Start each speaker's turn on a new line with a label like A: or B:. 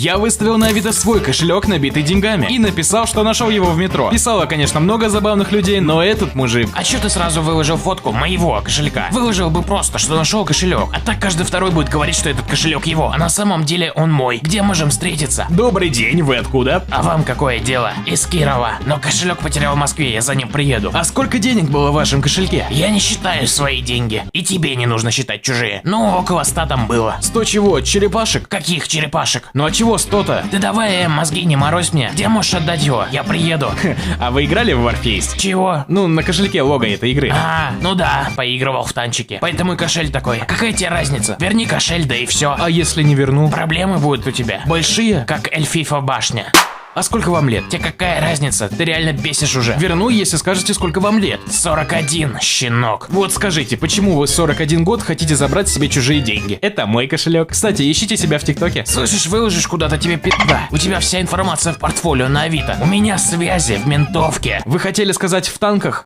A: Я выставил на Авито свой кошелек, набитый деньгами, и написал, что нашел его в метро. Писало, конечно, много забавных людей, но этот мужик...
B: А чё ты сразу выложил фотку моего кошелька? Выложил бы просто, что нашел кошелек. А так каждый второй будет говорить, что этот кошелек его. А на самом деле он мой. Где можем встретиться?
A: Добрый день, вы откуда?
B: А вам какое дело? Из Кирова. Но кошелек потерял в Москве, я за ним приеду.
A: А сколько денег было в вашем кошельке?
B: Я не считаю свои деньги. И тебе не нужно считать чужие. Ну, около 100 там было.
A: 100 чего? Черепашек?
B: Каких черепашек?
A: Ну а чего 100-то?
B: Ты давай мозги не морозь мне. Где можешь отдать его? Я приеду.
A: А вы играли в Warface?
B: Чего?
A: Ну, на кошельке лого этой игры.
B: А, ну да, поигрывал в танчики. Поэтому и кошель такой. Какая тебе разница? Верни кошель, да и все.
A: А если не верну?
B: Проблемы будут у тебя.
A: Большие?
B: Как Эльфифа башня.
A: А сколько вам лет?
B: Тебе какая разница? Ты реально бесишь уже.
A: Верну, если скажете, сколько вам лет.
B: 41, щенок.
A: Вот скажите, почему вы 41 год хотите забрать себе чужие деньги? Это мой кошелек. Кстати, ищите себя в ТикТоке.
B: Слышишь, выложишь куда-то, тебе пизда. У тебя вся информация в портфолио на Авито. У меня связи в ментовке.
A: Вы хотели сказать в танках?